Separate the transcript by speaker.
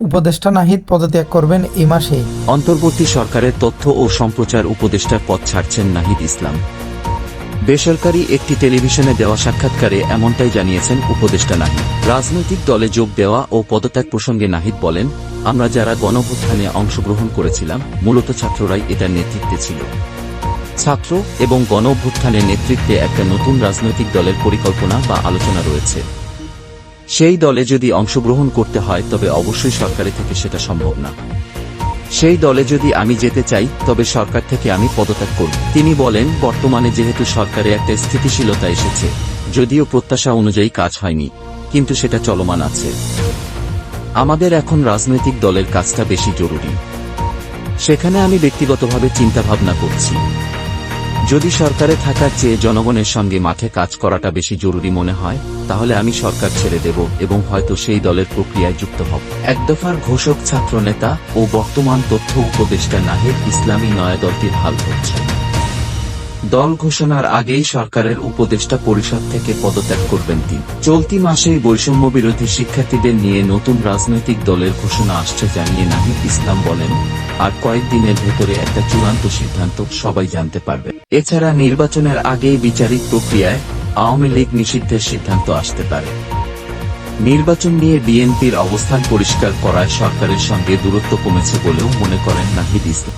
Speaker 1: উপদেষ্টা নাহিদ পদত্যাগ করবেন এই মাসে।
Speaker 2: অন্তর্বর্তী সরকারের তথ্য ও সম্প্রচার উপদেষ্টার পদ ছাড়ছেন নাহিদ ইসলাম। বেসরকারি একটি টেলিভিশনে দেওয়া সাক্ষাৎকারে এমনটাই জানিয়েছেন উপদেষ্টা নাহিদ। রাজনৈতিক দলে যোগ দেওয়া ও পদত্যাগ প্রসঙ্গে নাহিদ বলেন, আমরা যারা গণঅভ্যুত্থানে অংশগ্রহণ করেছিলাম মূলত ছাত্ররাই এটার নেতৃত্বে ছিল। ছাত্র এবং গণঅভ্যুত্থানের নেতৃত্বে একটা নতুন রাজনৈতিক দলের পরিকল্পনা বা আলোচনা রয়েছে। সেই দলে যদি অংশগ্রহণ করতে হয় তবে অবশ্যই সরকারে থেকে সেটা সম্ভব না। সেই দলে যদি আমি যেতে চাই তবে সরকার থেকে আমি পদত্যাগ করব। তিনি বলেন, বর্তমানে যেহেতু সরকারে একটা স্থিতিশীলতা এসেছে, যদিও প্রত্যাশা অনুযায়ী কাজ হয়নি, কিন্তু সেটা চলমান আছে। আমাদের এখন রাজনৈতিক দলের কাজটা বেশি জরুরি। সেখানে আমি ব্যক্তিগতভাবে চিন্তাভাবনা করছি। যদি সরকারে থাকার চেয়ে জনগণের সঙ্গে মাঠে কাজ করাটা বেশি জরুরি মনে হয়, তাহলে আমি সরকার ছেড়ে দেব এবং হয়তো সেই দলের প্রক্রিয়ায় যুক্ত হব। এক দফার ঘোষক ছাত্রনেতা ও বর্তমান তথ্য উপদেষ্টা নাহিদ ইসলামী নয়া দলটির হাল ধরছেন। দল ঘোষণার আগেই সরকারের উপদেষ্টা পরিষদ থেকে পদত্যাগ করবেন তিনি। চলতি মাসেই বৈষম্য বিরোধী শিক্ষার্থীদের নিয়ে নতুন রাজনৈতিক দলের ঘোষণা আসছে জানিয়ে নাহিদ ইসলাম বলেন, আর কয়েকদিনের ভেতরে একটা চূড়ান্ত সিদ্ধান্ত সবাই জানতে পারবে। এছাড়া নির্বাচনের আগেই বিচারিক প্রক্রিয়ায় আওয়ামী লীগ নিষিদ্ধের সিদ্ধান্ত আসতে পারে। নির্বাচন নিয়ে বিএনপির অবস্থান পরিষ্কার করায় সরকারের সঙ্গে দূরত্ব কমেছে বলেও মনে করেন নাহিদ ইসলাম।